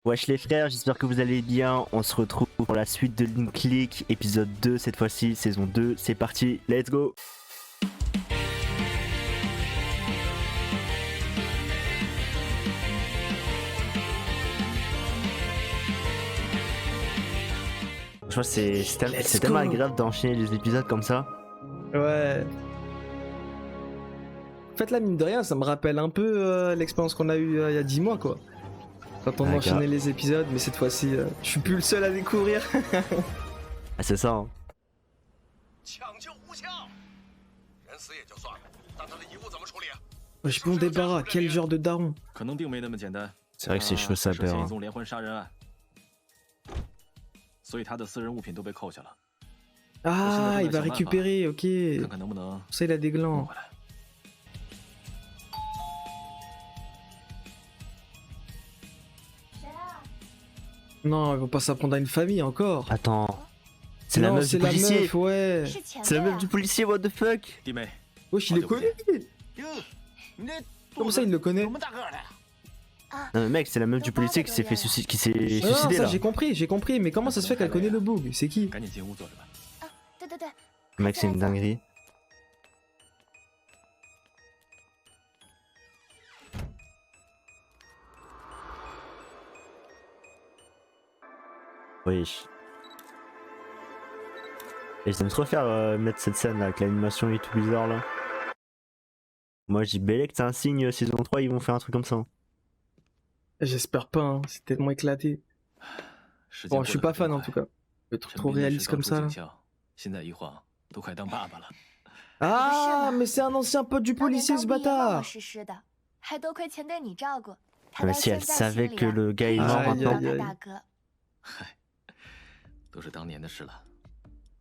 Wesh les frères, j'espère que vous allez bien. On se retrouve pour la suite de Link Click, épisode 2 cette fois-ci, saison 2. C'est parti, let's go. Je vois c'est tellement agréable d'enchaîner les épisodes comme ça. Ouais. En fait, là, mine de rien, ça me rappelle un peu l'expérience qu'on a eue il y a 10 mois, quoi. Quand on enchaînait les épisodes, mais cette fois-ci, je suis plus le seul à découvrir. Ah, c'est ça. Hein. Wesh, bon débarras, quel genre de daron. C'est vrai que ses cheveux ça perd. Ah, il va récupérer, ok. Ça, il a des glands. Non, ils vont pas s'apprendre à une famille encore. Attends. C'est la meuf du policier. Meuf, ouais. C'est la meuf du policier, what the fuck. Wesh, il est connu. Comment ça, il le connaît? Non mais mec, c'est la meuf du policier qui s'est fait suicider non, ça là. j'ai compris, mais comment ça se fait qu'elle connaît le bug? C'est qui? Mec, c'est une dinguerie. Oui. Et j'aime trop faire mettre cette scène là, avec l'animation et tout bizarre là. Moi je dis Belek, c'est un signe, saison 3 ils vont faire un truc comme ça. J'espère pas, hein. C'est tellement éclaté. Bon, je suis pas fan en tout cas. Le truc trop réaliste comme ça là. Ah, mais c'est un ancien pote du policier ce bâtard. Mais si elle savait que le gars est mort maintenant. 都是当年的事了，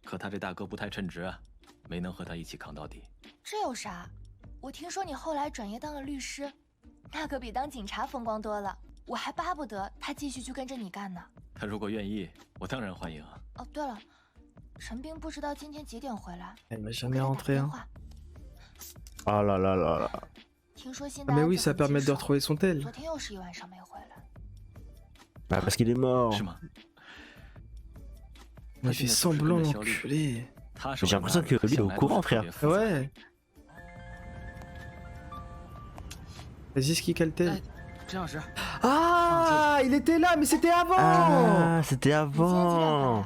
可他这大哥不太称职啊，没能和他一起扛到底。这有啥？我听说你后来转业当了律师，那可比当警察风光多了。我还巴不得他继续去跟着你干呢。他如果愿意，我当然欢迎啊。哦，对了，陈斌不知道今天几点回来。Elle m'a jamais rentré, hein. Oh là là là là. 听说新 Ah, mais oui, ça permet de retrouver son tel. 昨天又是一晚上没回来。 Bah parce qu'il est mort. 是吗？ Il fait semblant l'enculé. J'ai l'impression que lui il est au courant frère. Ouais. Vas-y, ce qui caltel. Ah, il était là, mais c'était avant. Ah, c'était avant.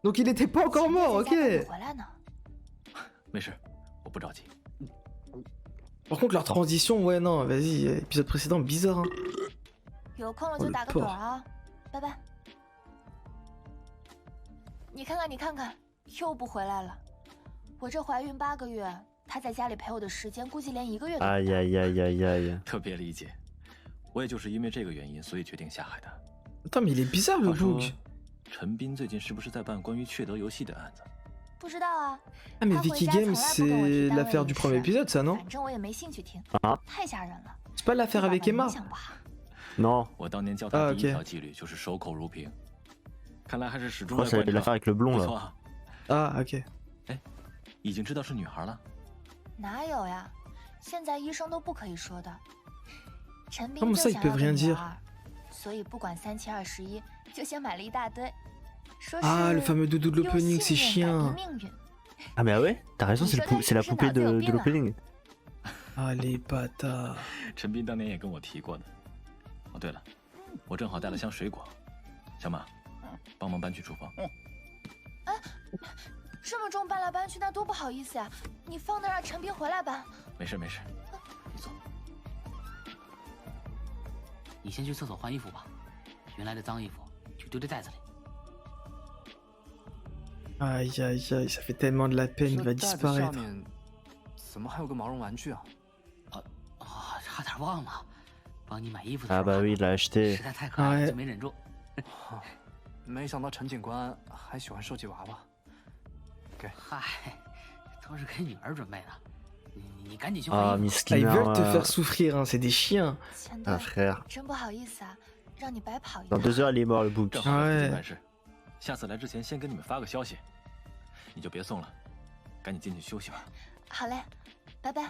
Donc il était pas encore mort, ok. Par contre, leur transition, ouais, non, vas-y, épisode précédent, bizarre. Hein. Oh, le porc. 拜拜。你看看，你看看，又不回来了。我这怀孕8个月，他在家里陪我的时间，估计连1个月都不到。Aïe aïe aïe aïe aïe. 特别理解，我也就是因为这个原因，所以决定下海的。 Attends, mais il est bizarre le bug. 陈斌最近是不是在办关于雀德游戏的案子？不知道啊。Ah, mais Vicky Games, c'est l'affaire du premier épisode, ça, non? 反正我也没兴趣听。太吓人了。 C'est pas l'affaire avec Emma? Non. 我当年教他第一条纪律就是守口如瓶。看来还是始终在 C'est l'affaire avec le blond là. Ah, ok. 哎，已经知道是女孩了？哪有呀？现在医生都不可以说的。陈斌 Comment ça, ils peuvent rien dire? 所以不管3七21，就先买了一大堆。 Ah, le fameux doudou de l'opening, c'est chiant. Ah mais ah ouais, t'as raison, c'est la poupée de l'opening. Ah les bâtards. 陈斌当年也跟我提过的。哦对了，我正好带了箱水果，小马，帮忙搬去厨房。哎，这么重搬来搬去，那多不好意思呀！你放那让陈斌回来搬。没事没事，你坐。你先去厕所换衣服吧，原来的脏衣服就丢在袋子里。 Aïe aïe aïe, ça fait tellement de la peine, il va disparaître. 怎么还有个毛绒玩具啊？差点忘了，帮你买衣服的 Ah 时候 bah oui, il l'a acheté. 实在太可爱了，就没忍住。没想到陈警官还喜欢收集娃娃。给。嗨，都是给女儿准备的，你赶紧去 Ah 换衣服。 miskin. Ils veulent te faire souffrir, hein, c'est des chiens. Ah frère. 真不好意思啊，让你白跑一 Dans 趟。 2 heures il est mort le book. 正好有急办事，下次来之前先跟你们发个消息，你就别送了，赶紧进去休息吧。好嘞，拜拜。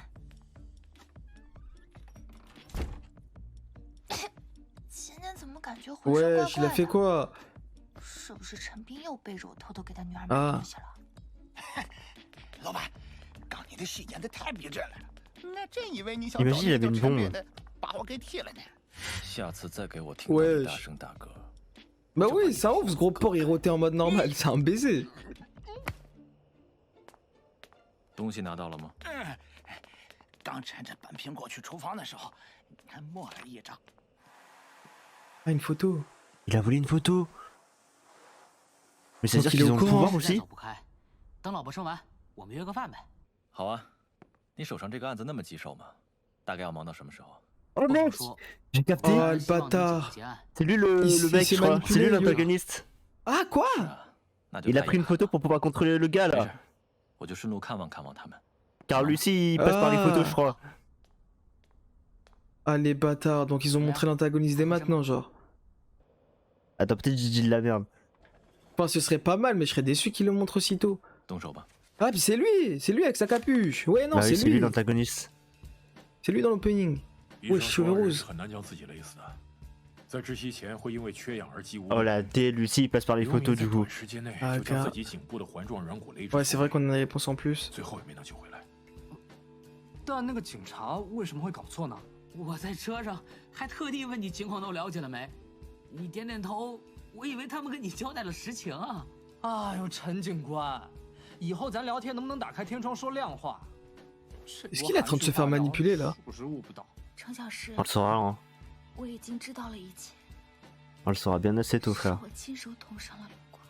怎么感觉浑身怪 Wesh, il a 怪 fait 的？ quoi 是不是陈斌又背着我偷偷给他女儿买东西了？老板，刚你的戏演的太逼真了，那真以为你想 Imagine 找 il 那 avait 个 une 陈 bombe. 别的，把我给踢了呢。下次再给我听到你大 Wesh. 声大哥。 Bah oui, c'est un ouf ce gros porc, il rotait en mode normal, c'est un baiser. 东西拿到了吗？刚趁着本苹果去厨房的时候，还摸了一张。 Ah, une photo. Il a volé une photo. Mais c'est-à-dire Donc il est qu'ils au ont le courant. pouvoir 实在 aussi 走不开，等老婆生完，我们约个饭呗。好啊，你手上这个案子那么棘手吗？大概要忙到什么时候？ Oh 不好 mec 说， J'ai capté. Oh, 我 le 希望能尽 bâtard. 快结案。 C'est lui le Il mec, s'est je crois. manipulé, C'est lui Yo. l'antagoniste. Ah, quoi 是啊，那就 Il a 太 pris 遗 une 憾 photo pour pouvoir contrôler le gars 没 là. 事，我就顺路看望看望他们。 Car Lucie, il passe par les photos, je crois. Ah, les bâtards, donc ils ont montré l'antagoniste dès maintenant, genre. Attends, peut-être j'ai dit de la merde. Enfin, ce serait pas mal, mais je serais déçu qu'ils le montrent aussitôt. 动手吧。 Ah, puis c'est lui avec sa capuche. Ouais, non, Bah oui, c'est c'est lui lui. l'antagoniste. C'est lui dans l'opening. 医 Ouais, 生 cheveux 说人 roses. 是很难将自己勒死的，在窒息前会因为缺氧而肌无。 Oh la D, Lucie, il passe par les 刘明 photos 在 du coup. 短时间内 Ah, 就将 gars. 自己颈部的环状软骨勒至。 Ouais, c'est vrai qu'on en a réponse en plus. 最后也没能救回来。但那个警察为什么会搞错呢？我在车上还特地问你情况都了解了没，你点点头，我以为他们跟你交代了实情啊。哎呦，陈警官，以后咱聊天能不能打开天窗说亮话？Est-ce qu'il est en train de se faire manipuler, là 属实悟不到。程小师 On，le saura, hein. 我已经知道了一切， On le saura bien assez tôt, 是 frère. 我亲手捅伤了陆光。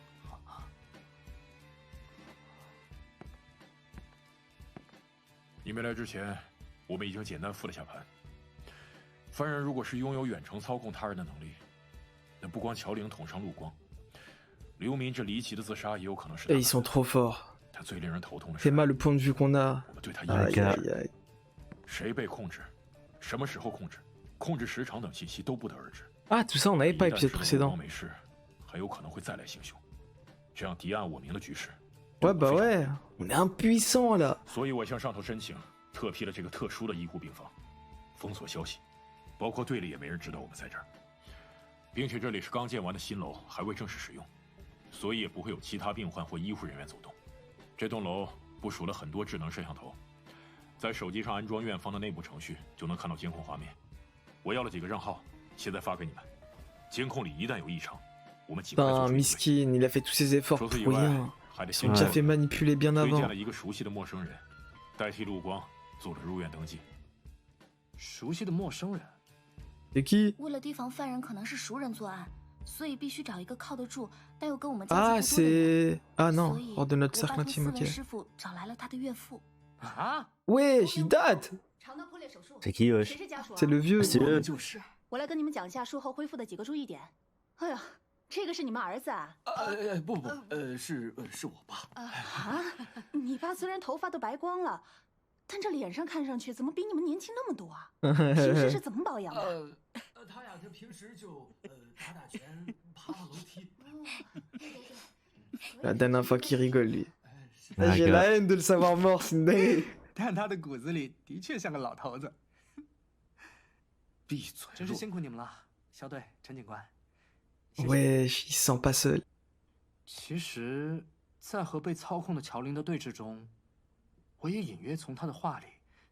你没来之前，我们已经简单复了下盘。犯人如果是拥有远程操控他人的能力，那不光乔玲捅伤陆光，刘民这离奇的自杀也有可能是他 Et 干 ils sont 的。 trop forts. 但最令人头痛的 C'est 是， mal le point de vue qu'on a. 我们对他 Aïe, 一无 aïe, aïe. 谁被控制，什么时候控制，控制时长等信息都不得而知。 Ah, tout ça, on n'avait 一 pas 旦 épisode 知道陆 précédent. 光没事，很有可能会再来行凶，这样敌暗我明的局势。 Ouais, bah 对我非常 ouais. On est impuissants là. 所以我向上头申请特批了这个特殊的医护病房，封锁消息，包括队里也没人知道我们在这儿，并且这里是刚建完的新楼，还未正式使用，所以也不会有其他病患或医护人员走动。这栋楼部署了很多智能摄像头，在手机上安装院方的内部程序，就能看到监控画面。我要了几个账号，现在发给你们。监控里一旦有异常，我们尽快做 Putain, 出应对。 Miskin, il a fait tous ses efforts 除 pour 此以外 rien.，还得 Ils 先 sont déjà fait manipuler bien 推荐 avant. 了一个熟悉的陌生人，代替陆光做了入院登记。熟悉的陌生人， C'est qui 为了提防犯人可能是熟人作案，所以必须找一个靠得住但又跟我们交 Ah, 集不多的人。 c'est. Ah 所 non, 以 hors de notre 我 cercle 拜托 intime, 斯文 ok. 师傅找来了他的岳父。啊， Wesh, il date 肠道破裂手术， C'est qui, 谁 wesh? 是家属啊？ C'est le vieux. C'est eux. 就是。我来跟你们讲一下术后恢复的几个注意点。哎呀，这个是你们儿子啊？不，是我爸。啊，你爸虽然头发都白光了，但这脸上看上去怎么比你们年轻那么多啊？平时是怎么保养的？他俩这平时就打打拳，爬爬楼梯。 La dernière fois qu'il rigole, lui. Ah, J'ai gars. la haine de le savoir mort, c'est une dinguerie. 但他的骨子里的确像个老头子。闭嘴！真是辛苦你们了，肖队、陈警官。 Wesh, il se sent pas seul. 其实，在和被操控的乔玲的对峙中，我也隐约从她的话里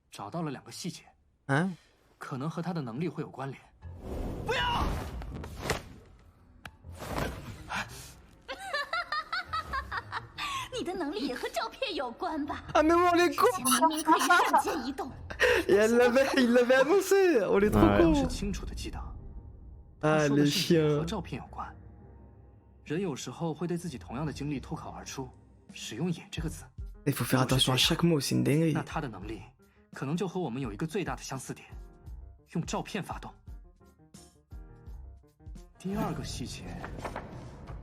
找到了2个细节， Hein 可能和她的能力会有关联。你的能力也和照片有关吧？ Ah, mais on les 之 con 前明明可以瞬间移动， Et il l'avait annoncé. On est trop Ouais. 我是 cons. 清楚的记得， Ah, 他说的 les 事情 chiens. 和照片有关。人有时候会对自己同样的经历脱口而出，使用“演”这个字。 Il faut faire attention à chaque mot, c'est une dinguerie. 那他的能力，可能就和我们有一个最大的相似点，用照片发动。第2个细节，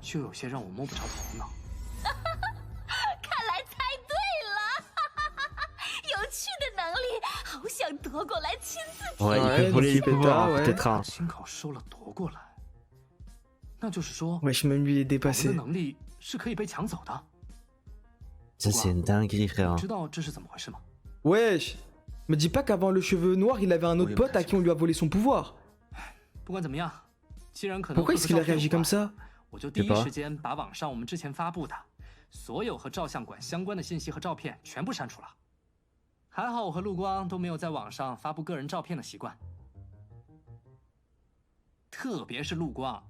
就有些让我摸不着头脑。看来猜对了，有趣的能力，好想夺过来亲自体 Ouais, il Ouais, peut voler les donc il pouvoirs, pétard, hein, ouais. peut-être un. 亲口收了夺过来，那就是说， Wesh, même lui est 我们的 dépassé. 能力是可以被抢走的。 Ça, c'est une dinguerie, 你 frère. 知道这是怎么回事吗？ Wesh, me dis pas qu'avant le cheveu noir, il avait un autre Oui, pote à bien qui on lui a volé son pouvoir. 不管怎么样，既然可能 Pourquoi est-ce qu'il a réagi comme ça 我就第一时间把网上我们之前发布的所有和照相馆相关的信息和照片全部删除了。还好我和陆光都没有在网上发布个人照片的习惯，特别是陆光，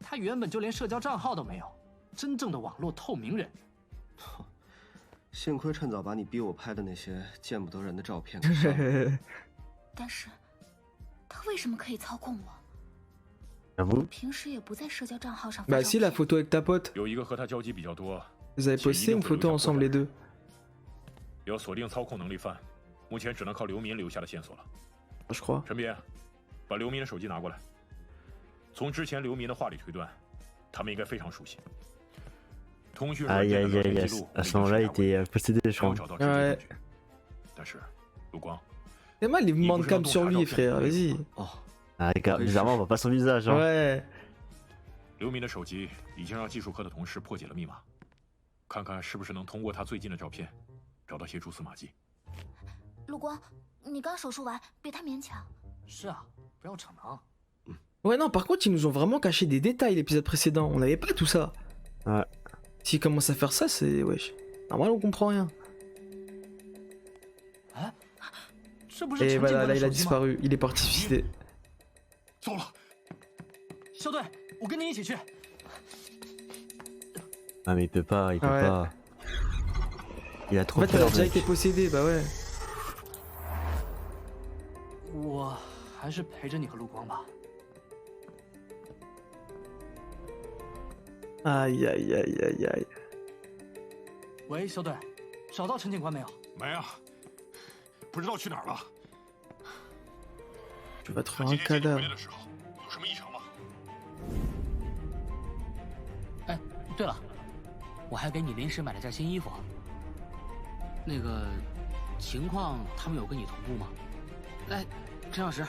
他原本就连社交账号都没有，真正的网络透明人。幸亏趁早把你逼我拍的那些见不得人的照片给删了。但是，他为什么可以操控我？ J'avoue. 平时也不在社交账号上发 Bah 照 si, la 片。 photo avec ta pote. 有一个和他交集比较多， Vous avez posté une photo ensemble les deux. 要锁定操控能力犯，目前只能靠刘民留下的线索了。 Je crois. 陈斌，把刘民的手机拿过来。从之前刘民的话里推断，他们应该非常熟悉。通讯软 Aïe 件的 aïe 聊 aïe, 天 à 记录 ce moment-là, il était possédé, je 刚 crois. 找到直接证据。但是，陆光， C'est mal les mouvements de cam sur lui, frère. Vas-y. Ah, regarde, bizarrement, on voit pas son visage. Hein. Ouais. 刘民的手机已经让技术科的同事破解了密码，看看是不是能通过他最近的照片，找到些蛛丝马迹。陆光，你刚手术完，别太勉强。是啊，不要逞能。 Ouais, non, par contre, ils nous ont vraiment caché des détails l'épisode précédent. On n'avait pas tout ça. Ouais. S'ils commencent à faire ça, c'est. Wesh. Normal, on comprend rien. Et voilà, là, il a disparu. Il est parti suicider. 走了，肖队，我跟你一起去。 Ah, mais il peut pas, il peut Ouais. pas. Il a En trop fait, elle a peur. déjà mec. été possédée, bah ouais. 我还是陪着你和陆光吧。 Aïe aïe aïe aïe aïe. 喂，肖队，找到陈警官没有？没啊，不知道去哪儿了。 Tu vas 他 trouver 今 un 天接你回 cadavre. 来的时候有什么异常吗？ 哎，对了，我还给你临时买了件新衣服。那个情况，他们有跟你同步吗？哎，陈老师，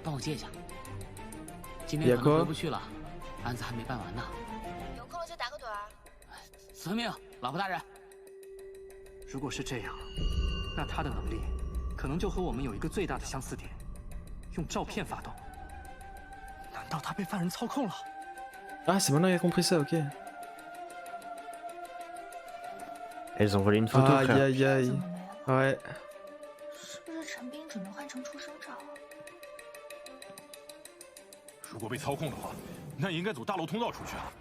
帮我接一下。今天可能回不去了，案子还没办完呢。有空了就打个盹儿。遵命，老婆大人。如果是这样，那他的能力可能就和我们有一个最大的相似点。 用照片发动？难道他被犯人操控了？ Ah, c'est maintenant qu'il a compris ça, ok. Elles ont volé une photo, Aïe frère. aïe aïe. Ouais. 是不是陈斌只能换成出生照啊？ 如果被操控的话，那也应该走大楼通道出去啊。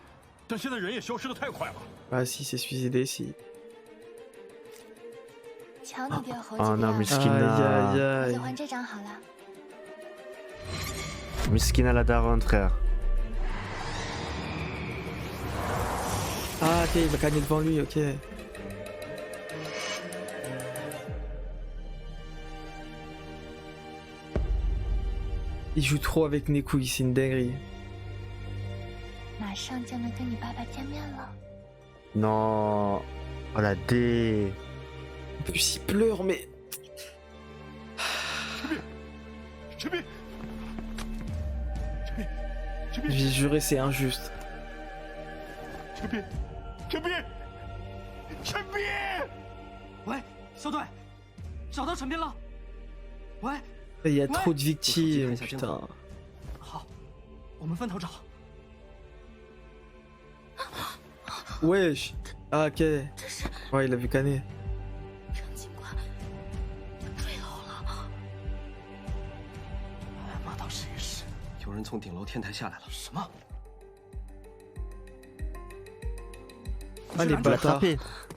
但现在人也消失的太快了。 Ah, si, c'est suicidé, si. 瞧你掉猴 Oh 子 non, 的样子， Aïe aïe 我 aïe. 就换这张好了。 Miskina la daronne, frère. Ah, ok, il va gagner devant lui, ok. Il joue trop avec Neku, c'est une dinguerie. 马上就能跟你爸爸见面了。 Non. Oh la dé. En plus, il pleure, mais. 陈斌，J'ai juré, c'est injuste. 陈斌，陈斌，陈斌！喂，肖队，找到陈斌了。喂， Il y a trop de victimes, Ouais. putain. 好，我们分头找。 Wesh. Ah, ok. 这是 Ouais, il a vu Canet. 陈警官坠楼了。马到实验室，有人从顶楼天台下来了。什么？ Ah, les bâtards.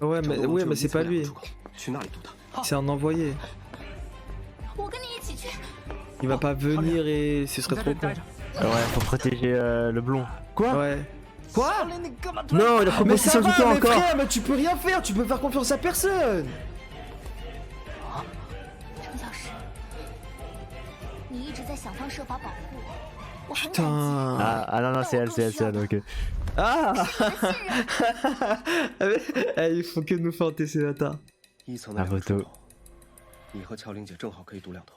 Ouais, mais c'est pas lui. 去那里堵他。 C'est un envoyé. 我跟你一起去。 Il va pas venir et ce 你 serait 在 trop 这里 con. 待着。 Ouais, faut protéger le blond. Quoi? Ouais. Quoi? Non, il a Mais proposé ça son va, tuto mais encore. frère, mais tu peux rien faire, tu peux faire confiance à personne. 陈小石，你一直在想方设法保护我，我很感激。 Putain. Ah non, non, c'est elle, c'est elle, ok. Ah. Eh, ils font que nous fanter ces bâtards. 一层的两个出口，你和乔玲姐正好可以堵两头。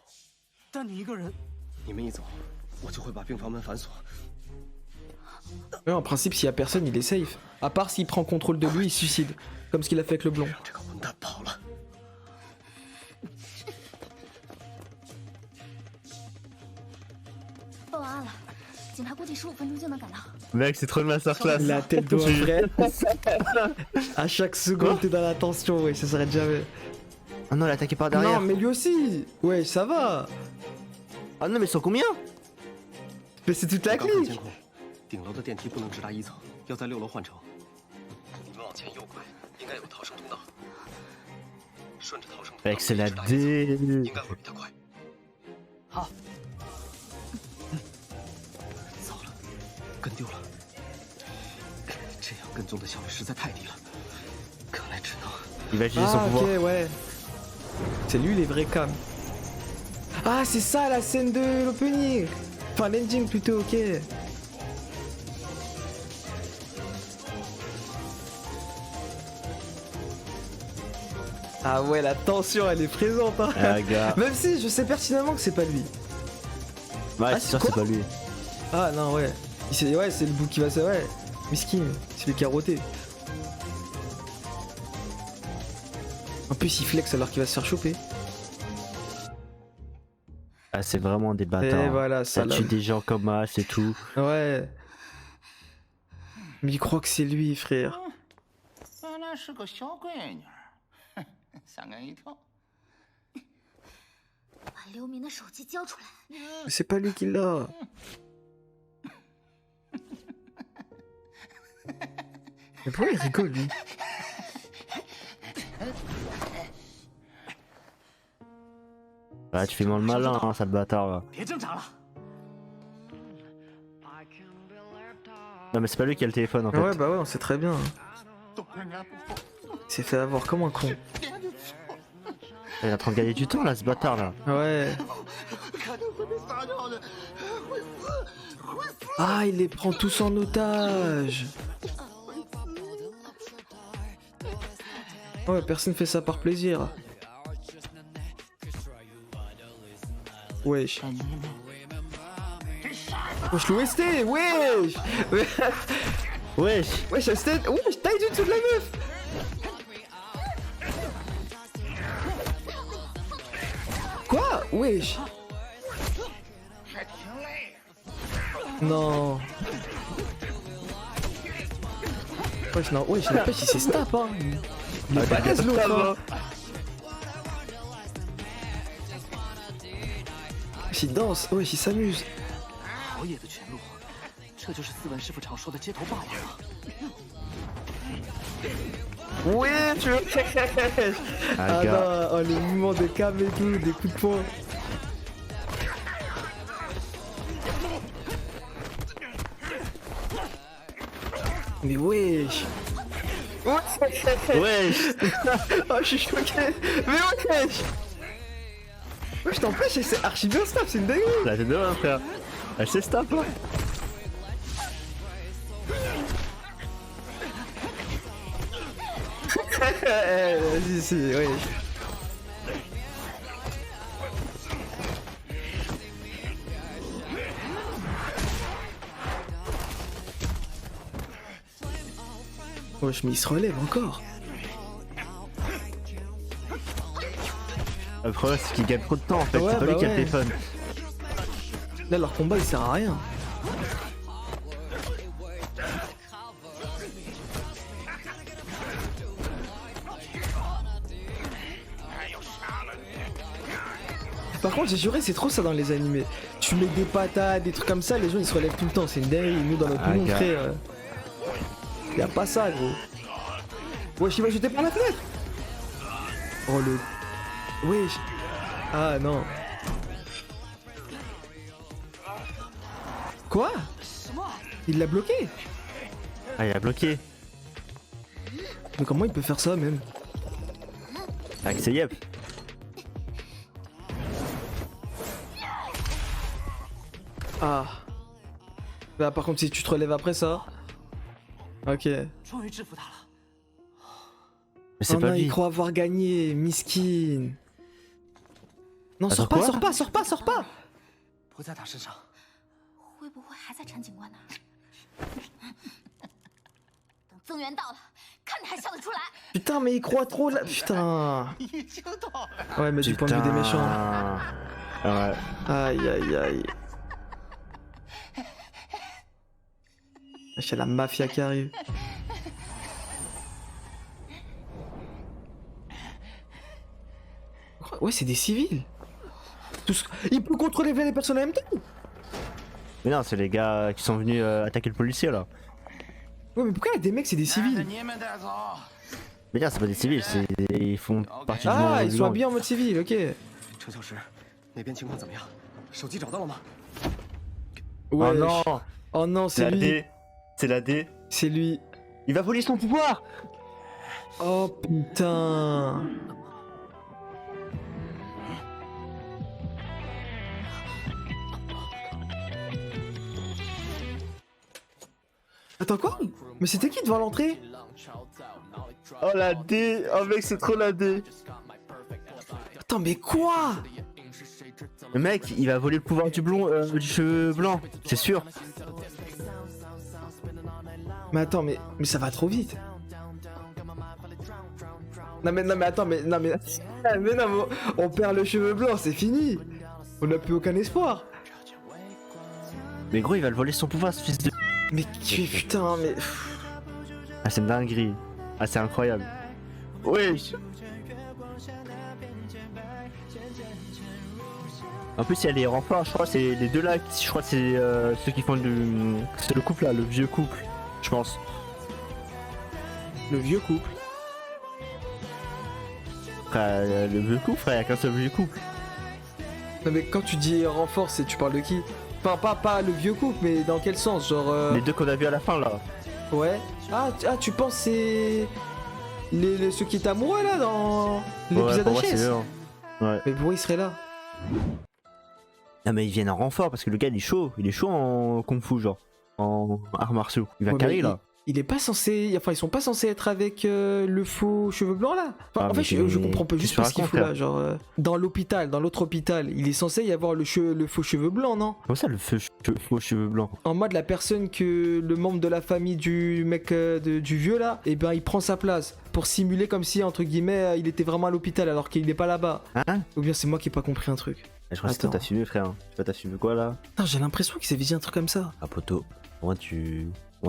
但你一个人，你们一走，我就会把病房门反锁。 Ouais, en principe, s'il y a personne, il est safe. À part s'il prend contrôle de lui, il se suicide. Comme ce qu'il a fait avec le blond. 这个混蛋跑了。报案了，警警察估计15分钟就能赶到。 Mec, c'est trop une masterclass. La tête de frère. À chaque seconde, t'es dans la tension, ouais, ça s'arrête jamais. Ah non, elle a attaqué par derrière. Non, mais lui aussi. Ouais, ça va. Ah non, mais ils sont combien? Mais c'est toute la 我刚看 clique. 监控，顶楼的电梯不能直达1层，要在6楼换乘。你们往前右拐，应该有逃生通道。顺着逃生通道 Mec, c'est la 直达1层， D. 应该会比他快。好，糟了，跟丢了。这样跟踪的效率实在太低了，看来只能。 Il va utiliser son Ah, pouvoir. ok, ouais. C'est lui les vrais cams. Ah, c'est ça la scène de l'opening. Enfin, l'ending plutôt, ok. Ah ouais, la tension, elle est présente. Hein. Ah, gars. Même si je sais pertinemment que c'est pas lui. Ouais, Ah, c'est sûr, quoi c'est pas lui. Ah non, ouais. Ouais, c'est le bout qui va se... Ouais. Miskin, c'est lui qui a roté. En plus, il flex alors qu'il va se faire choper. Ah, c'est vraiment des bâtards. Et voilà, ça ça tue des gens comme As et tout. Ouais. Mais il croit que c'est lui, frère. 原来是个小闺女，吓人一跳。把刘明的手机交出来。 C'est pas lui qui l'a. Mais pourquoi il rigole, lui? Ouais, tu fais moins le malin, hein, sale bâtard là. 别挣扎了。 Non, mais c'est pas lui qui a le téléphone en fait. Ouais, bah ouais, on sait très bien. Il s'est fait avoir comme un con. Il est en train de gagner du temps là, ce bâtard là. Ouais. Ah, il les prend tous en otage. Ouais, personne fait ça par plaisir. Wesh. Wesh, l'OST, wesh. Wesh. Wesh, la tête. Wesh, taille du dessous de la meuf. Quoi? Wesh. Non. Wesh, non, wesh, n'empêche, il s'est snap, hein. Il est balèze, l'autre, hein. Wesh, il danse, wesh, il s'amuse. 熬夜的全路，这就是斯文师傅常说的街头霸王啊！ Oui, tu veux. Ah gars. non, oh, les mouvements de cam et tout, des coups de poing. Mais wesh. Wesh. Oh, je suis choqué. Mais wesh. Wesh, t'empêches, c'est archi bien snap, c'est une dinguerie. La tête de loin, frère. Elle s'est snap là. Vas-y, si, wesh. Wesh, mais il se relève encore. Le problème, c'est qu'il gagne trop de temps en fait. Ouais, c'est pas bah lui qui a le ouais. téléphone. Là, leur combat il sert à rien. Par contre, j'ai juré, c'est trop ça dans les animés. Tu mets des patates, des trucs comme ça, les gens ils se relèvent tout le temps. C'est une dinguerie. Nous, dans notre monde, gars. frère. Y a pas ça, gros. Wesh, il va jeter par la fenêtre. Oh le. Wesh. Ah non. Quoi? Il l'a bloqué? Ah, il a bloqué. Mais comment il peut faire ça même? Avec ses yep. Ah. Bah par contre si tu te relèves après ça. Ok. 终于制服他了。 Mais c'est Oh pas non, lui. il croit avoir gagné, miskin. Non, Attends, sors pas, quoi sors pas, sors pas, sors pas. 不在他身上。会不会还在陈警官那儿？等增援到了，看你还笑得出来！ Putain, mais il croit trop là. Putain. Ouais, mais du point de vue des Putain. méchants. Ouais. Aïe, aïe, aïe. C'est la mafia qui arrive. Ouais, c'est des civils. Il peut contrôler les personnes en même temps. Mais non, c'est les gars qui sont venus attaquer le policier là. Ouais, mais pourquoi il y a des mecs, c'est des civils? Mais non, c'est pas des civils, ils font partie du Ah, ils sont habillés en mode civil, ok. 陈小石，那边情况怎么样？手机找到了吗？ Ouais. Oh non. Oh non, C'est c'est la lui. D. C'est la D. C'est lui. Il va voler son pouvoir. Oh putain. Attends quoi? Mais c'était qui devant l'entrée? Oh la D. Oh mec, c'est trop la D. Attends, mais quoi? Le mec, il va voler le pouvoir du cheveu blanc, c'est sûr. Mais attends, mais ça va trop vite. Non mais attends, mais non mais on perd le cheveu blanc, c'est fini. On n'a plus aucun espoir. Mais gros, il va le voler son pouvoir, ce fils de... Mais putain, mais... Ah, c'est une dinguerie. Ah, c'est incroyable. Oui. En plus, il y a les renforts, je crois, c'est les deux là, je crois que c'est ceux qui font c'est le couple là, le vieux couple, je pense. Le vieux couple. Frère, le vieux couple, frère, il y a qu'un seul vieux couple. Non mais quand tu dis renfort, tu parles de qui? Enfin, pas le vieux couple, mais dans quel sens? Genre... Les deux qu'on a vus à la fin là. Ouais. Ah, tu penses c'est... ceux qui étaient amoureux là dans l'épisode pour moi, HS? c'est eux, hein. Ouais. Mais pourquoi ils seraient là? Non mais ils viennent en renfort parce que le gars il est chaud en kung fu genre, en arts martiaux. Il va Ouais, carry là. Il est pas censé... Enfin, ils sont pas censés être avec le faux cheveux blancs là. Enfin, Ah, en mais fait, je comprends pas qu'est-ce juste que pas tu ce qu'il racontes, fout là. Genre, dans l'hôpital, dans l'autre hôpital, il est censé y avoir le faux cheveux blancs, non? Comment ça le faux cheveux blancs? En mode la personne que le membre de la famille du mec du vieux là, et ben il prend sa place pour simuler comme si entre guillemets il était vraiment à l'hôpital alors qu'il est pas là-bas. Hein? Ou bien c'est moi qui ai pas compris un truc. Je crois que toi t'as fumé frère. Toi t'as fumé quoi là? Putain, j'ai l'impression qu'il s'est visé un truc comme ça. Ah poto, moi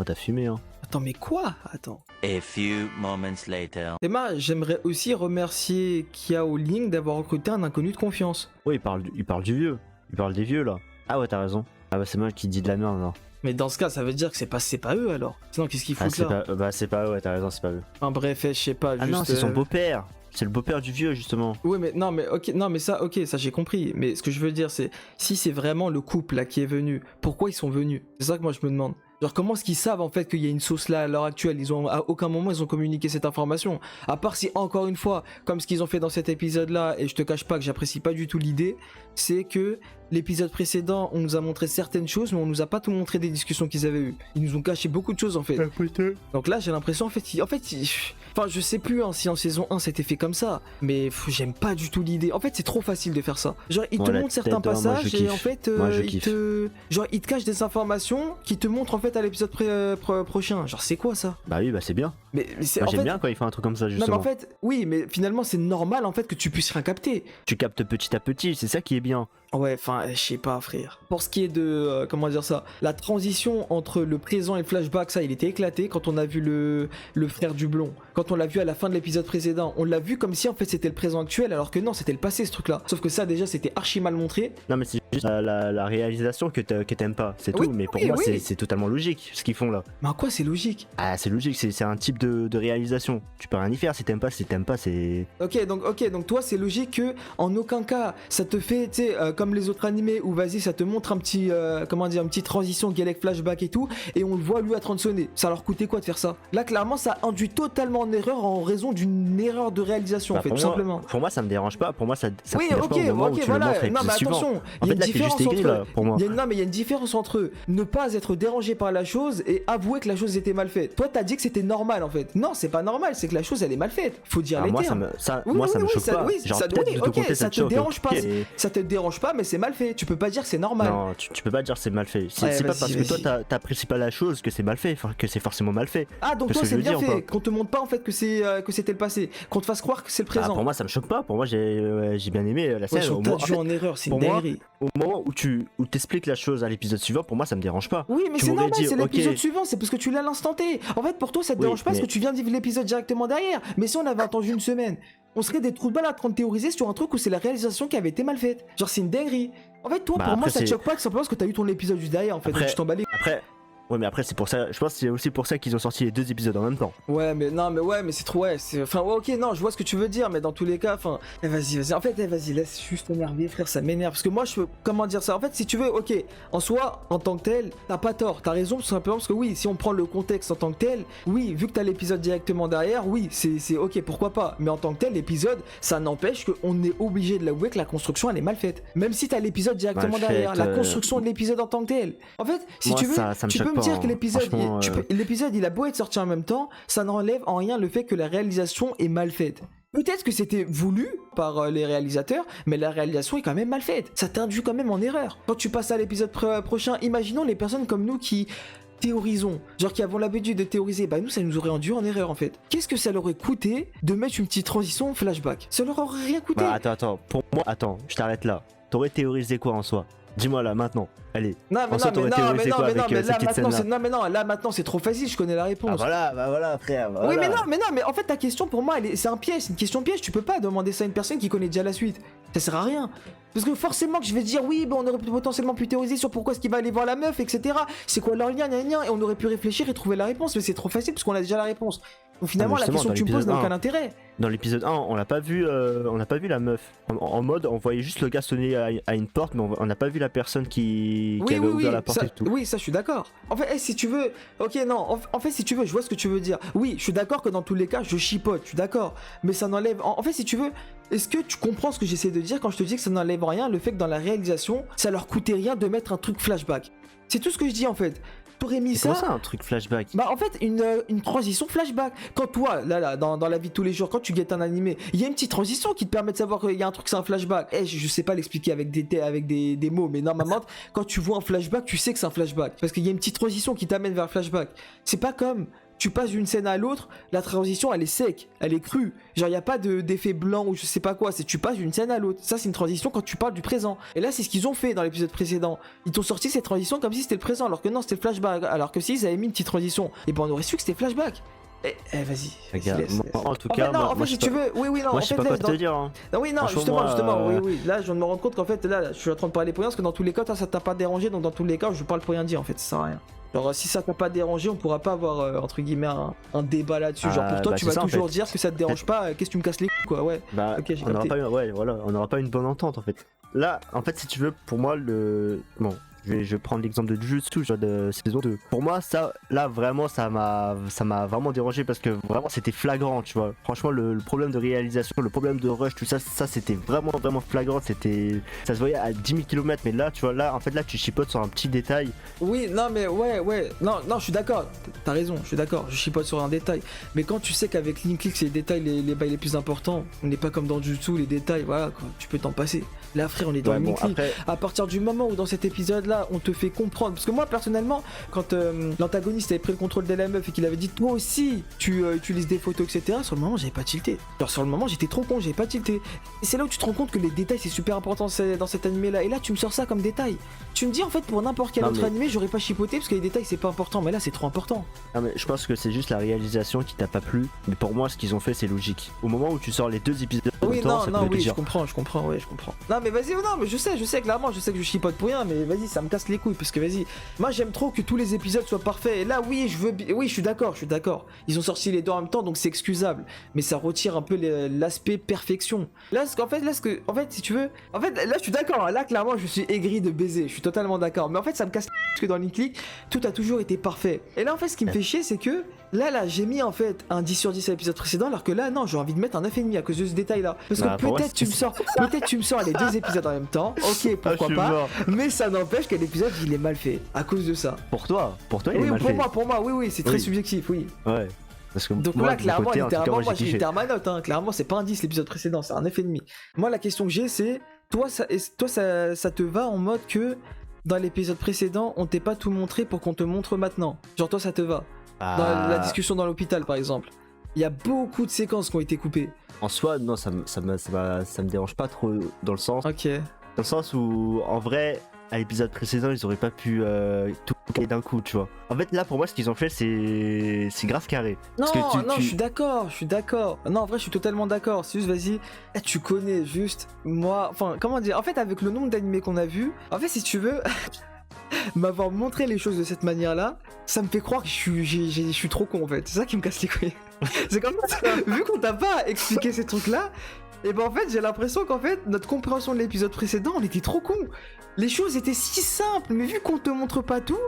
t'as fumé hein. Attends, mais quoi? Attends. A few moments later. Emma, j'aimerais aussi remercier Kiao Ling d'avoir recruté un inconnu de confiance. Ouais, il parle du vieux. Il parle des vieux là. Ah ouais, t'as raison. Ah bah c'est moi qui dis de la merde alors. Mais dans ce cas, ça veut dire que c'est pas eux alors. Sinon, qu'est-ce qu'ils foutent là? C'est pas eux, ouais, t'as raison, c'est pas eux. Enfin bref, je sais pas. Ah juste, non, c'est son beau-père. C'est le beau-père du vieux justement. Ouais, mais non, mais ok, non, mais ça j'ai compris. Mais ce que je veux dire, c'est si c'est vraiment le couple là qui est venu, pourquoi ils sont venus? C'est ça que moi je me demande. Genre comment est-ce qu'ils savent en fait qu'il y a une sauce là à l'heure actuelle? À aucun moment ils ont communiqué cette information. À part si encore une fois, comme ce qu'ils ont fait dans cet épisode là, et je te cache pas que j'apprécie pas du tout l'idée, c'est que l'épisode précédent on nous a montré certaines choses mais on nous a pas tout montré des discussions qu'ils avaient eues. Ils nous ont caché beaucoup de choses en fait. Donc là j'ai l'impression enfin je sais plus hein, si en saison 1 c'était fait comme ça, mais j'aime pas du tout l'idée. En fait c'est trop facile de faire ça. Genre ils te montrent certains passages et en fait ils te cachent des informations qui te montrent en fait à l'épisode prochain. Genre c'est quoi ça? Bah oui, bah c'est bien. Mais moi j'aime bien quand ils font un truc comme ça justement. Non mais en fait, oui, mais finalement c'est normal en fait que tu puisses rien capter. Tu captes petit à petit, c'est ça qui est bien. Ouais, enfin, je sais pas, frère. Pour ce qui est de, comment dire ça, la transition entre le présent et le flashback, ça, il était éclaté quand on a vu le frère du blond. Quand on l'a vu à la fin de l'épisode précédent, on l'a vu comme si en fait c'était le présent actuel, alors que non, c'était le passé ce truc-là. Sauf que ça, déjà, c'était archi mal montré. Non, mais c'est juste la réalisation que t'aimes pas, c'est tout. Mais pour moi, c'est totalement logique ce qu'ils font là. Mais en quoi c'est logique? Ah, c'est logique, c'est un type de réalisation. Tu peux rien y faire si t'aimes pas, c'est. Ok, donc toi, c'est logique que en aucun cas ça te fait, tu sais, comme les autres animés où vas-y, ça te montre un petit, comment dire, une petite transition Galec flashback et tout, et on le voit lui à tronçonner. Ça leur coûtait quoi de faire ça? Là, clairement, ça induit totalement en erreur en raison d'une erreur de réalisation, en fait, tout simplement. Pour moi, ça me dérange pas. Pour moi, ça oui, me dérange pas au moment où tu le montres. Non, mais attention, il y a une différence entre. Pour moi. Non, mais il y a une différence entre ne pas être dérangé par la chose et avouer que la chose était mal faite. Toi, t'as dit que c'était normal, en fait. Non, c'est pas normal, c'est que la chose, elle est mal faite. Faut dire les termes. Moi, ça me choque pas. Oui, Genre, ça peut-être de ton côté, ça te dérange pas. et... Ça te dérange pas, pas, mais c'est mal fait. Tu peux pas dire que c'est normal. Non, tu peux pas dire que c'est mal fait. C'est Ouais, pas vas-y, parce que toi t'apprécies pas la chose que c'est mal fait, que c'est forcément mal fait. Ah, donc Parce toi que je c'est veux bien dire, fait, qu'on te montre pas en fait que c'était le passé, qu'on te fasse croire que c'est le Bah, présent. pour moi ça me choque pas, pour moi j'ai bien aimé la Ouais, scène. sur t'as dû en erreur, c'est une pour moi, dinguerie. au moment où t'expliques la chose à l'épisode suivant, pour moi ça me dérange pas. Oui, mais Tu c'est m'aurais normal, dit, c'est ok. l'épisode suivant, c'est parce que tu l'as à l'instant T. En fait, pour toi, ça te Oui, dérange pas parce mais- que tu viens de vivre l'épisode directement derrière. Mais si on avait attendu une semaine, on serait des trous de balle en train de théoriser sur un truc où c'est la réalisation qui avait été mal faite. Genre, c'est une dinguerie. En fait, toi, Bah, pour moi, après, ça te c'est- choque pas que simplement parce que t'as eu ton épisode juste derrière, en fait. Après- Donc, tu t'en bats les- Ouais, mais après c'est pour ça, je pense que c'est aussi pour ça qu'ils ont sorti les 2 épisodes en même temps. Ouais, mais non, mais c'est trop, ouais. Enfin, ouais, ok, non, je vois ce que tu veux dire, mais dans tous les cas, enfin. Vas-y. En fait, vas-y, laisse juste t'énerver, frère, ça m'énerve. Parce que moi, je peux. Comment dire ça? En fait, si tu veux, ok, en soi, en tant que tel, t'as pas tort, t'as raison, tout simplement parce que oui, si on prend le contexte en tant que tel, oui, vu que t'as l'épisode directement derrière, oui, c'est ok, pourquoi pas. Mais en tant que tel, l'épisode, ça n'empêche qu'on est obligé de l'avouer que la construction, elle est mal faite. Même si t'as l'épisode directement Mal derrière, faite, la construction de l'épisode en tant que tel. En fait, si Moi, tu veux, ça me tu choque peux me pas, dire que hein. l'épisode, Franchement, l'épisode, il a beau être sorti en même temps, ça n'enlève en rien le fait que la réalisation est mal faite. Peut-être que c'était voulu par les réalisateurs, mais la réalisation est quand même mal faite. Ça t'induit quand même en erreur. Quand tu passes à l'épisode prochain, imaginons les personnes comme nous qui théorisons, genre qui avons l'habitude de théoriser, bah nous ça nous aurait induit en erreur en fait. Qu'est-ce que ça leur aurait coûté de mettre une petite transition flashback? Ça leur aurait rien coûté. Bah, attends, pour moi, je t'arrête là. T'aurais théorisé quoi en soi? Dis-moi là maintenant, allez. Non mais En soi, t'aurais théorisé quoi avec mais cette là petite maintenant scène-là c'est non mais non là maintenant c'est trop facile, je connais la réponse. Ah voilà frère. Oui voilà. mais non mais en fait ta question pour moi c'est un piège, c'est une question piège, tu peux pas demander ça à une personne qui connaît déjà la suite. Ça sert à rien. Parce que forcément que je vais dire oui, on aurait potentiellement pu théoriser sur pourquoi est-ce qu'il va aller voir la meuf, etc. C'est quoi leur lien, et on aurait pu réfléchir et trouver la réponse, mais c'est trop facile parce qu'on a déjà la réponse. Donc finalement la question que tu me poses n'a aucun intérêt. Dans l'épisode 1, on n'a pas vu la meuf. En mode, on voyait juste le gars sonner à une porte, mais on n'a pas vu la personne qui avait ouvert la porte ça, et tout. oui, ça je suis d'accord. En fait, si tu veux, ok non, en fait si tu veux, je vois ce que tu veux dire. Oui, je suis d'accord que dans tous les cas, je chipote, je suis d'accord. Mais ça n'enlève, en fait si tu veux, est-ce que tu comprends ce que j'essaie de dire quand je te dis que ça n'enlève rien, le fait que dans la réalisation, ça leur coûtait rien de mettre un truc flashback. C'est tout ce que je dis en fait. T'aurais mis C'est ça, ça un truc flashback. bah en fait une transition flashback. Quand toi là dans la vie de tous les jours, quand tu guettes un animé, il y a une petite transition qui te permet de savoir qu'il y a un truc, c'est un flashback. Je sais pas l'expliquer avec des mots, mais normalement quand tu vois un flashback, tu sais que c'est un flashback parce qu'il y a une petite transition qui t'amène vers le flashback. C'est pas comme tu passes d'une scène à l'autre, la transition elle est sec, elle est crue. Genre y a pas d'effet blanc ou je sais pas quoi, c'est tu passes d'une scène à l'autre. Ça c'est une transition quand tu parles du présent. Et là c'est ce qu'ils ont fait dans l'épisode précédent. Ils t'ont sorti cette transition comme si c'était le présent alors que non c'était le flashback. Alors que s'ils avaient mis une petite transition, et ben on aurait su que c'était flashback. Vas-y. Regarde, laisse. en tout En cas, fait, non, moi, en fait, si tu veux, oui, non, moi en je sais fait, pas quoi laisse te dire. Hein. Non, oui, non, Franchement, justement, moi, oui. Là, je viens de me rendre compte qu'en fait, là, je suis en train de parler pour rien parce que dans tous les cas, toi, ça t'a pas dérangé, donc dans tous les cas, je parle pour rien dire, en fait, ça sert à rien. Genre, si ça t'a pas dérangé, on pourra pas avoir, entre guillemets, un débat là-dessus. Genre, pour toi, bah, tu c'est vas ça, en toujours fait. dire que ça te dérange pas, qu'est-ce que tu me casses les couilles, quoi, ouais. Bah, Ok, j'ai on n'aura capté. on n'aura pas une bonne entente en fait. Là, en fait, si tu veux, pour moi, bon, je vais prendre l'exemple de Jujutsu, genre de saison 2. Pour moi, ça, là, vraiment, ça m'a vraiment dérangé parce que vraiment, c'était flagrant, tu vois. Franchement, le problème de réalisation, le problème de rush, tout ça, c'était vraiment flagrant. Ça se voyait à 10 000 km, mais là, tu vois, là, en fait, là, tu chipotes sur un petit détail. Oui, non, mais ouais, non, je suis d'accord, t'as raison, je suis d'accord, je chipote sur un détail. Mais quand tu sais qu'avec Link Click, c'est les détails les bails les plus importants, on n'est pas comme dans Jujutsu, les détails, voilà, quoi, tu peux t'en passer. Là, frère, on est dans Link Click. Après... À partir du moment où dans cet épisode-là, on te fait comprendre, parce que moi, personnellement, quand l'antagoniste avait pris le contrôle de la meuf et qu'il avait dit, toi aussi, tu utilises des photos, etc., sur le moment, j'avais pas tilté. Genre, sur le moment, j'étais trop con, j'avais pas tilté. Et c'est là où tu te rends compte que les détails, c'est super important dans cet animé-là. Et là, tu me sors ça comme détail. Tu me dis, en fait, pour n'importe quel autre animé, j'aurais pas chipoté parce que les détails, c'est pas important. Mais là, c'est trop important. Ah, mais je pense que c'est juste la réalisation qui t'a pas plu. Mais pour moi, ce qu'ils ont fait, c'est logique. Au moment où tu sors les 2 épisodes, oui, temps, ça non, peut oui, dire. je comprends, ouais, je comprends. Non, mais vas-y, non, mais je sais, clairement, je sais que je chipote pour rien, mais vas-y, ça me casse les couilles, parce que vas-y, moi j'aime trop que tous les épisodes soient parfaits, et là, oui, je suis d'accord. Ils ont sorti les deux en même temps, donc c'est excusable, mais ça retire un peu l'aspect perfection. Là, en fait, si tu veux, en fait, là, je suis d'accord, là, clairement, je suis aigri de baiser, je suis totalement d'accord, mais en fait, ça me casse les couilles, parce que dans Link Click, tout a toujours été parfait. Et là, en fait, ce qui me fait chier, c'est que, là, j'ai mis, en fait, un 10 sur 10 à l'épisode précédent, alors que là, non, j'ai envie de mettre un 9,5 à cause de ce détail-là. Parce que peut-être tu me sors les 2 épisodes en même temps, ok, pourquoi pas, mais ça n'empêche que l'épisode il est mal fait à cause de ça. Pour toi il oui, est mal fait. Pour moi, oui, c'est très subjectif, oui. Ouais. Parce que donc moi, là, clairement, côté, littéralement, moi, j'ai ma note, hein. Clairement, c'est pas un 10 l'épisode précédent, c'est un 9,5. Moi, la question que j'ai, c'est toi, ça te va en mode que dans l'épisode précédent, on t'ait pas tout montré pour qu'on te montre maintenant. Genre, toi, ça te va. Dans la discussion dans l'hôpital, par exemple. Il y a beaucoup de séquences qui ont été coupées. En soi, non, ça me dérange pas trop dans le sens. Ok. Dans le sens où, en vrai, à l'épisode précédent, ils auraient pas pu tout caler d'un coup, tu vois. En fait, là, pour moi, ce qu'ils ont fait, c'est grave carré. Non, Parce que je suis d'accord. Non, en vrai, je suis totalement d'accord. C'est juste, vas-y, tu connais juste moi. Enfin, comment dire. En fait, avec le nombre d'animés qu'on a vu, en fait, si tu veux, m'avoir montré les choses de cette manière-là, ça me fait croire que je suis trop con, en fait. C'est ça qui me casse les couilles. C'est comme ça. Vu qu'on t'a pas expliqué ces trucs-là, et ben en fait, j'ai l'impression qu'en fait, notre compréhension de l'épisode précédent, on était trop con. Les choses étaient si simples, mais vu qu'on te montre pas tout,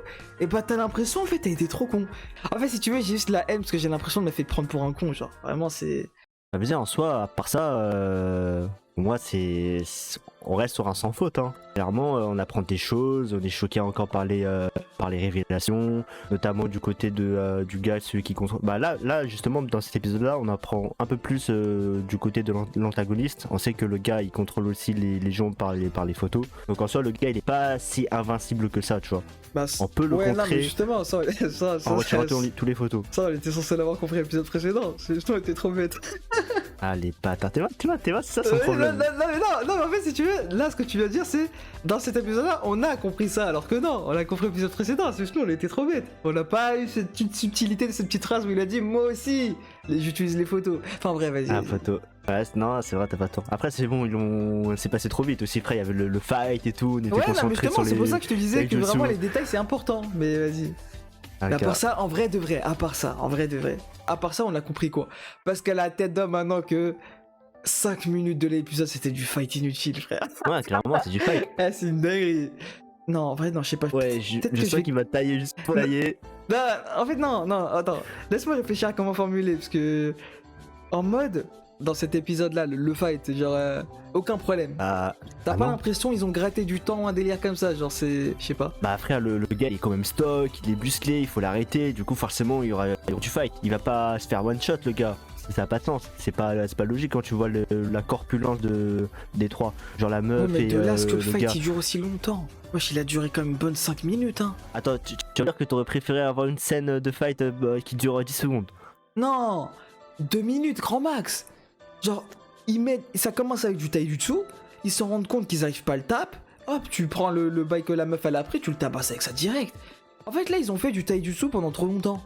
et bah t'as l'impression en fait t'as été trop con. En fait, si tu veux, j'ai juste la haine parce que j'ai l'impression de me faire prendre pour un con, genre vraiment c'est. Ça veut dire en soi, à part ça, moi on reste sur un sans faute. Hein. Clairement, on apprend des choses, on est choqué encore par les révélations, notamment du côté du gars, celui qui contrôle. Bah là justement dans cet épisode-là, on apprend un peu plus du côté de l'antagoniste. On sait que le gars il contrôle aussi les gens par les photos. Donc en soi, le gars il est pas si invincible que ça, tu vois. Bah, on peut le contrer. Non, mais justement, ça en retirant tous les photos. Ça, on était censé l'avoir compris à l'épisode précédent. C'est juste, on était trop bête. Ah les bâtards, tu vois, c'est ça son problème. Non, mais en fait, si tu veux, là, ce que tu viens de dire, c'est dans cet épisode-là, on a compris ça, alors que non, on a compris l'épisode précédent. C'est juste nous, on était trop bêtes. On n'a pas eu cette petite subtilité de cette petite phrase où il a dit moi aussi, j'utilise les photos. Enfin bref, vas-y. Ah, photo. Ouais, non, c'est vrai, t'as pas tort. Après, c'est bon, c'est passé trop vite aussi, frère. Il y avait le fight et tout, on était concentré sur les. C'est pour ça que je te disais que vraiment les détails c'est important, mais vas-y. À part ça, en vrai de vrai, à part ça, on a compris quoi. Parce qu'à la tête d'homme maintenant que 5 minutes de l'épisode c'était du fight inutile, frère. Ouais, clairement, c'est du fight. Ah, c'est une dinguerie. Non, en vrai, non, je sais pas. Ouais, je sais qu'il va tailler juste pour tailler. Non, en fait, non, attends. Laisse-moi réfléchir à comment formuler, parce que. En mode. Dans cet épisode-là, le fight, genre, aucun problème. T'as pas l'impression ils ont gratté du temps, un délire comme ça, genre c'est, je sais pas. Bah frère, le gars il est quand même stock, il est musclé, il faut l'arrêter, du coup forcément il y aura du fight. Il va pas se faire one shot le gars, ça a pas de sens, c'est pas logique quand tu vois la corpulence des trois. Genre la meuf mais et de là ce que le fight gars. Il dure aussi longtemps. Wesh, il a duré quand même une bonne 5 minutes hein. Attends, tu veux dire que t'aurais préféré avoir une scène de fight qui dure 10 secondes? Non, 2 minutes grand max. Genre, ça commence avec du taijutsu, ils se rendent compte qu'ils arrivent pas à le taper, hop, tu prends le bail que la meuf elle a pris, tu le tabasses avec ça direct. En fait là ils ont fait du taijutsu pendant trop longtemps.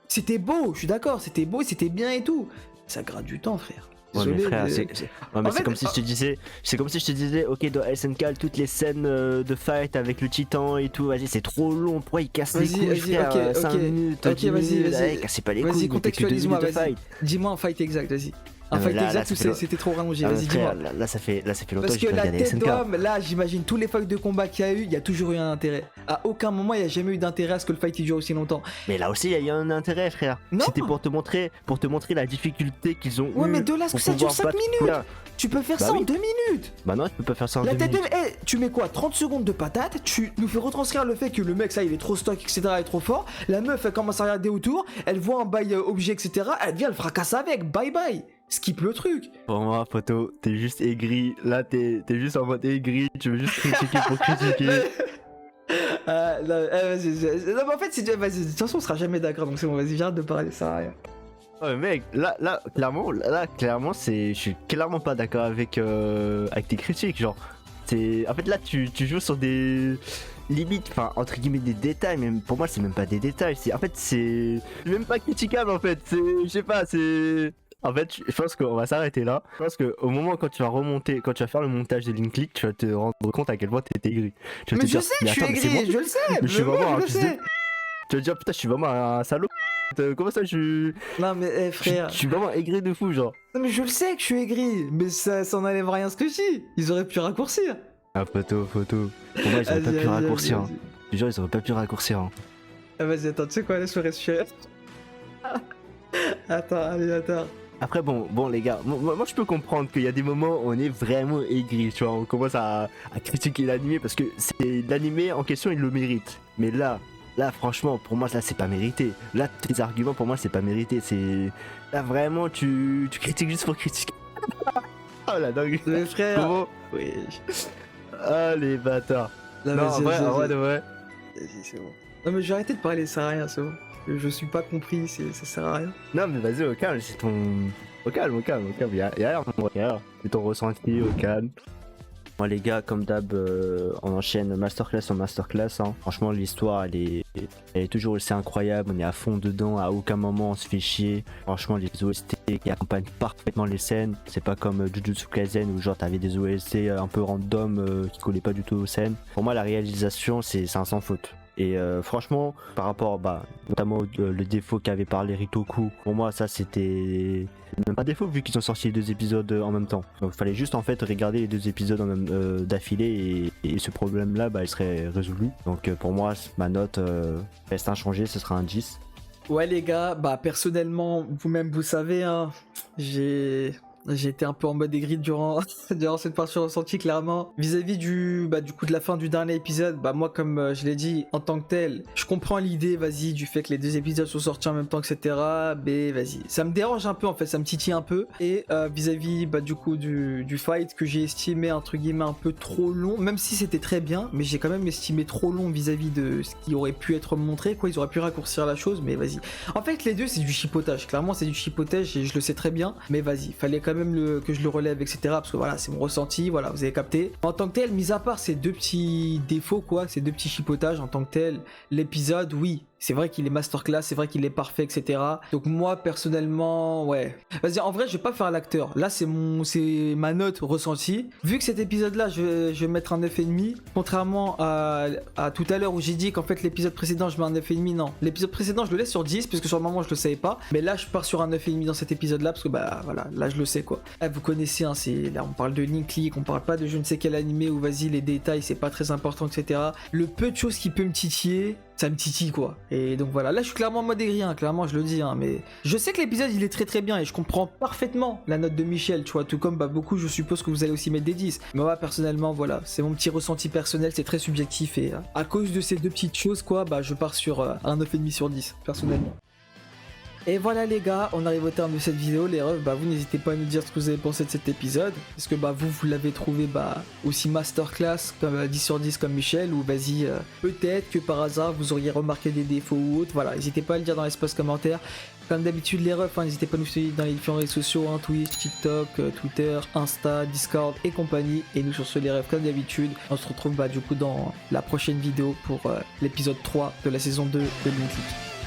C'était beau, je suis d'accord, c'était beau, c'était bien et tout. Ça gratte du temps frère. Désolé, ouais, mais frère, c'est comme si je te disais, ok, dans SNK, toutes les scènes de fight avec le titan et tout, vas-y, c'est trop long, pourquoi ils cassent les couilles, frère, 5 minutes, ok, vas-y, cassez pas les couilles, vas-y, contextualise-moi, vas-y. Dis-moi un fight exact, vas-y. Un fight exact ou c'était trop rallongé, vas-y dis-moi. Là ça fait longtemps parce que la tête SNK. d'homme, là j'imagine tous les fights de combat qu'il y a eu, il y a toujours eu un intérêt. À aucun moment il n'y a jamais eu d'intérêt à ce que le fight il dure aussi longtemps. Mais là aussi il y a eu un intérêt frère. C'était pour te montrer la difficulté qu'ils ont eu. Ouais mais de là ce que ça dure 5 minutes. Tu peux faire ça en 2 minutes. Bah non tu peux pas faire ça en 2 minutes. La tête d'homme, tu mets quoi, 30 secondes de patate, tu nous fais retranscrire le fait que le mec ça il est trop stock etc, il est trop fort. La meuf elle commence à regarder autour, elle voit un bail objet etc, elle vient le fracasse avec, bye bye. Skip le truc. Pour moi, poteau, t'es juste aigri. Là, t'es juste en mode aigri. Tu veux juste critiquer pour critiquer. Non, mais en fait, vas-y, de toute façon, on sera jamais d'accord. Donc c'est bon, vas-y, j'arrête de parler, ça sert à rien. Ouais, mec, là, clairement, je suis clairement pas d'accord avec tes critiques. Genre, en fait, là, tu joues sur des limites, enfin, entre guillemets, des détails. Mais pour moi, c'est même pas des détails. En fait, c'est même pas critiquable. En fait, je sais pas, c'est. En fait, je pense qu'on va s'arrêter là. Je pense qu'au moment quand tu vas faire le montage de Link Click, tu vas te rendre compte à quel point t'es aigri. Mais je sais que je suis aigri, je le sais. Mais je suis vraiment un fils de... Tu vas te dire putain, je suis vraiment un salaud. Comment ça, Non mais frère. Je suis vraiment aigri de fou, genre. Non mais je le sais que je suis aigri, mais ça n'enlève rien ce que je dis. Ils auraient pu raccourcir. Ah photo. Pour moi, ils auraient pas pu raccourcir. Je te jure, ils auraient pas pu raccourcir. Ah vas-y, attends, tu sais quoi, laisse-moi respirer. Attends. Après bon les gars, moi je peux comprendre qu'il y a des moments où on est vraiment aigri, tu vois, on commence à critiquer l'animé parce que c'est l'animé en question il le mérite. Mais là franchement pour moi là c'est pas mérité. Là tes arguments pour moi c'est pas mérité, là vraiment tu critiques juste pour critiquer. Ah la dingue. Mais frère. Comment? Oui. Ah les bâtards. Non, Non, en vrai, de vrai. Vas-y, c'est bon. Non, mais je vais arrêter de parler, ça sert à rien, c'est bon. Je suis pas compris, ça sert à rien. Non, mais vas-y, au calme, c'est ton. Au calme, au calme, au calme. Y'a rien, c'est ton ressenti, au calme. Moi, les gars, comme d'hab, on enchaîne masterclass sur masterclass. Hein. Franchement, l'histoire, elle est toujours aussi incroyable. On est à fond dedans. À aucun moment, on se fait chier. Franchement, les OST qui accompagnent parfaitement les scènes. C'est pas comme Jujutsu Kaisen où genre t'avais des OST un peu random qui collaient pas du tout aux scènes. Pour moi, la réalisation, c'est un sans faute. Et franchement, par rapport, notamment le défaut qu'avait parlé Ritoku, pour moi, ça c'était même pas défaut vu qu'ils ont sorti les 2 épisodes en même temps. Donc il fallait juste en fait regarder les 2 épisodes d'affilée et ce problème-là, il serait résolu. Donc pour moi, ma note reste inchangée, ce sera un 10. Ouais les gars, personnellement, vous-même vous savez, hein, j'ai été un peu en mode aigri durant cette partie ressentie clairement. Vis-à-vis du coup de la fin du dernier épisode, moi comme je l'ai dit, en tant que tel, je comprends l'idée, vas-y, du fait que les 2 épisodes sont sortis en même temps, etc. Mais vas-y, ça me dérange un peu en fait, ça me titille un peu. Et vis-à-vis du coup du fight que j'ai estimé entre guillemets un peu trop long, même si c'était très bien, mais j'ai quand même estimé trop long vis-à-vis de ce qui aurait pu être montré, quoi. Ils auraient pu raccourcir la chose, mais vas-y. En fait, les deux, c'est du chipotage. Clairement, c'est du chipotage et je le sais très bien, mais vas-y, fallait quand même que je le relève, etc. Parce que voilà, c'est mon ressenti, voilà, vous avez capté. En tant que tel, mis à part ces 2 petits défauts, quoi, ces 2 petits chipotages, en tant que tel, l'épisode, oui, c'est vrai qu'il est masterclass, c'est vrai qu'il est parfait, etc. Donc moi, personnellement, ouais. Vas-y, en vrai, je vais pas faire l'acteur. Là, c'est ma note ressentie. Vu que cet épisode-là, je vais mettre un 9,5. Contrairement à tout à l'heure où j'ai dit qu'en fait, l'épisode précédent, je mets un 9,5. Non, l'épisode précédent, je le laisse sur 10, puisque sur le moment, je le savais pas. Mais là, je pars sur un 9,5 dans cet épisode-là, parce que voilà, là, je le sais, quoi. Vous connaissez, hein, là, on parle de Link League, on parle pas de je ne sais quel animé où, vas-y, les détails, c'est pas très important, etc. Le peu de choses qui peut me titiller, ça me titille, quoi. Et donc voilà, là je suis clairement en mode aigri, hein, clairement je le dis, hein, mais je sais que l'épisode il est très très bien et je comprends parfaitement la note de Michel, tu vois, tout comme beaucoup je suppose que vous allez aussi mettre des 10. Mais moi personnellement, voilà, c'est mon petit ressenti personnel, c'est très subjectif et à cause de ces 2 petites choses, quoi, je pars sur un 9,5 sur 10, personnellement. Et voilà les gars, on arrive au terme de cette vidéo. Les refs, vous n'hésitez pas à nous dire ce que vous avez pensé de cet épisode. Est-ce que vous l'avez trouvé aussi masterclass comme 10 sur 10 comme Michel, ou vas-y, peut-être que par hasard vous auriez remarqué des défauts ou autres. Voilà, n'hésitez pas à le dire dans l'espace commentaire. Comme d'habitude les refs, n'hésitez pas à nous suivre dans les différents réseaux sociaux, hein, Twitch, TikTok, Twitter, Insta, Discord et compagnie. Et nous sur ce les refs, comme d'habitude, on se retrouve du coup dans la prochaine vidéo pour l'épisode 3 de la saison 2 de Link League.